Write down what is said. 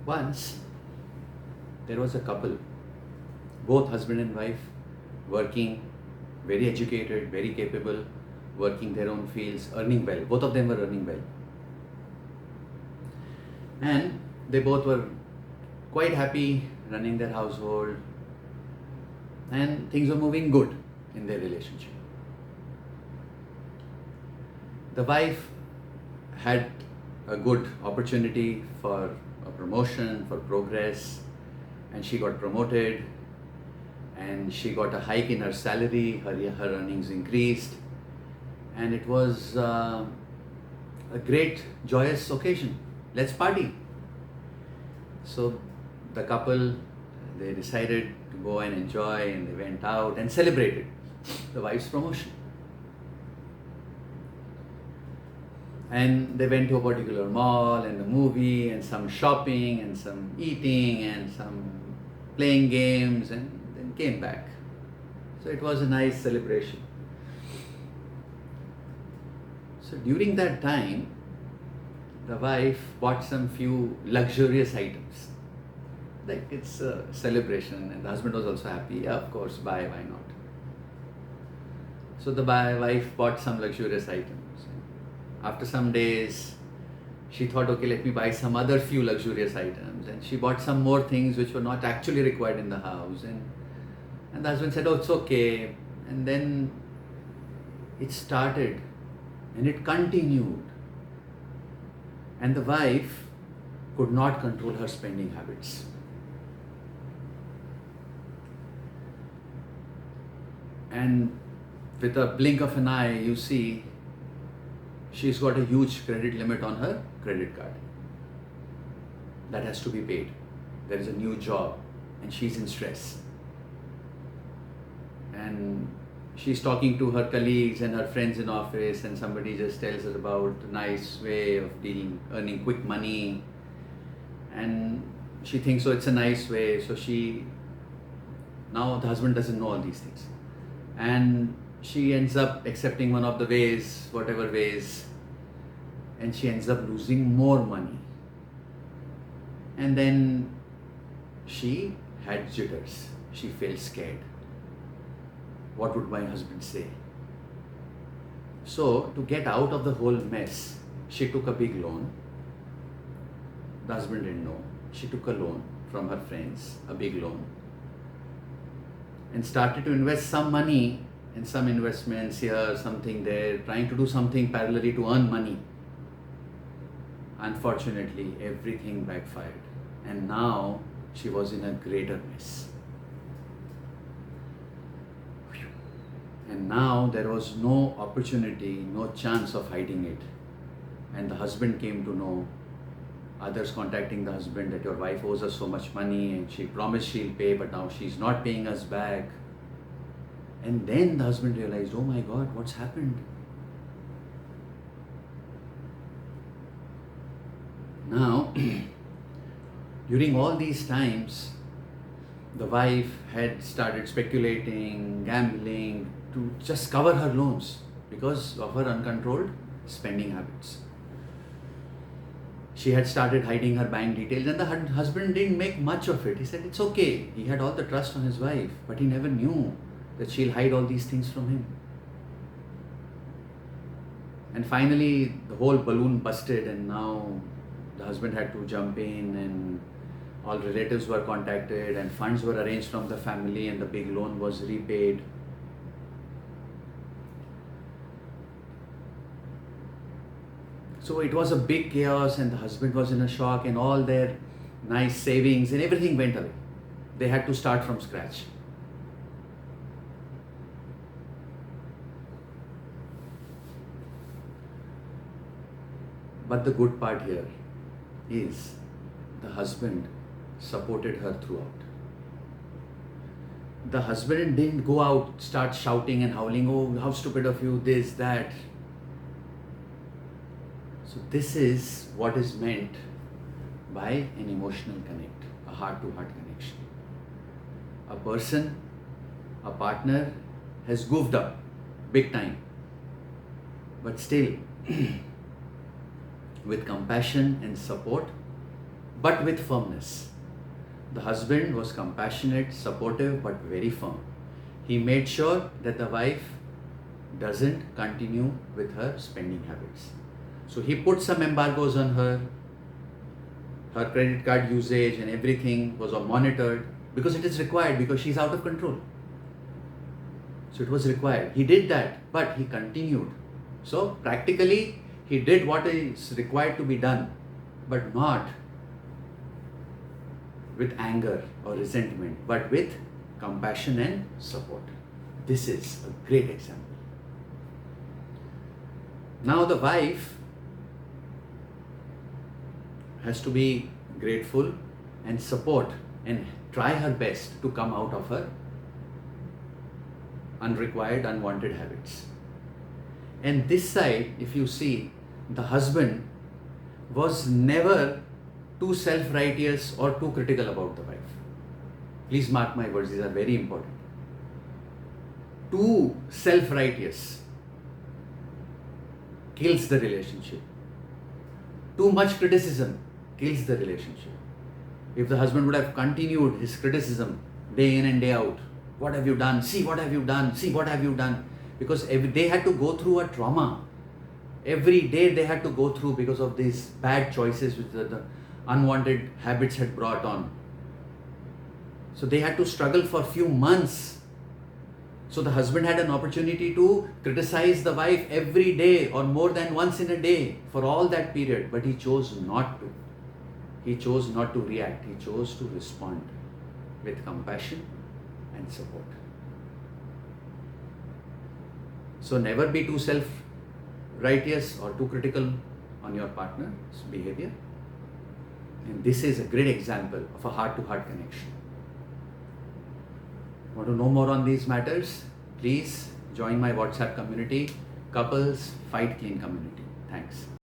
Once there was a couple, both husband and wife, working, very educated, very capable, working their own fields, earning well. Both of them were earning well. And they both were quite happy running their household, and things were moving good in their relationship. The wife had a good opportunity for a promotion, for progress, and she got promoted, and she got a hike in her salary, her earnings increased, and it was a great, joyous occasion. Let's party. So the couple, they decided to go and enjoy, and they went out and celebrated the wife's promotion. And they went to a particular mall and a movie and some shopping and some eating and some playing games, and then came back. So it was a nice celebration. So during that time, the wife bought some few luxurious items. Like, it's a celebration, and the husband was also happy. Yeah, of course, buy, why not? So the wife bought some luxurious items. After some days, she thought, okay, let me buy some other few luxurious items. And she bought some more things which were not actually required in the house. And the husband said, oh, it's okay. And then it started and it continued. And the wife could not control her spending habits. And with a blink of an eye, you see, she's got a huge credit limit on her credit card. That has to be paid. There is a new job and she's in stress. And she's talking to her colleagues and her friends in office, and somebody just tells her about a nice way of earning quick money. And she thinks, oh, it's a nice way. So now the husband doesn't know all these things. And she ends up accepting one of the ways, whatever ways, and she ends up losing more money. And then she had jitters. She felt scared. What would my husband say? So to get out of the whole mess, she took a big loan. The husband didn't know. She took a loan from her friends, a big loan, and started to invest some money in some investments here, something there, trying to do something parallelly to earn money. Unfortunately, everything backfired, and now she was in a greater mess. And now there was no opportunity, no chance of hiding it. And the husband came to know, others contacting the husband, that your wife owes us so much money and she promised she'll pay, but now she's not paying us back. And then the husband realized, oh my God, what's happened? Now, during all these times, the wife had started speculating, gambling to just cover her loans because of her uncontrolled spending habits. She had started hiding her bank details, and the husband didn't make much of it. He said it's okay. He had all the trust on his wife, but he never knew that she'll hide all these things from him. And finally, the whole balloon busted, and now the husband had to jump in, and all relatives were contacted, and funds were arranged from the family, and the big loan was repaid. So it was a big chaos, and the husband was in a shock, and all their nice savings and everything went away. They had to start from scratch. But the good part here is the husband supported her throughout. The husband didn't go out, start shouting and howling, oh, how stupid of you, this, that. So this is what is meant by an emotional connect, a heart-to-heart connection. A person, a partner has goofed up big time, but still with compassion and support, but with firmness. The husband was compassionate, supportive, but very firm. He made sure that the wife doesn't continue with her spending habits. So he put some embargoes on her. Her credit card usage and everything was monitored because it is required, because she's out of control. So it was required. He did that, but he continued. So practically, he did what is required to be done, but not with anger or resentment, but with compassion and support. This is a great example. Now the wife has to be grateful and support and try her best to come out of her unrequired, unwanted habits. And this side, if you see, the husband was never too self-righteous or too critical about the wife. Please mark my words, these are very important. Too self-righteous kills the relationship. Too much criticism kills the relationship. If the husband would have continued his criticism day in and day out, what have you done? See what have you done? See what have you done? Because they had to go through a trauma. Every day they had to go through because of these bad choices which the unwanted habits had brought on. So they had to struggle for a few months. So the husband had an opportunity to criticize the wife every day or more than once in a day for all that period, but he chose not to. He chose not to react. He chose to respond with compassion and support. So never be too self-righteous or too critical on your partner's behavior. And this is a great example of a heart-to-heart connection. Want to know more on these matters? Please join my WhatsApp community, Couples Fight Clean Community. Thanks.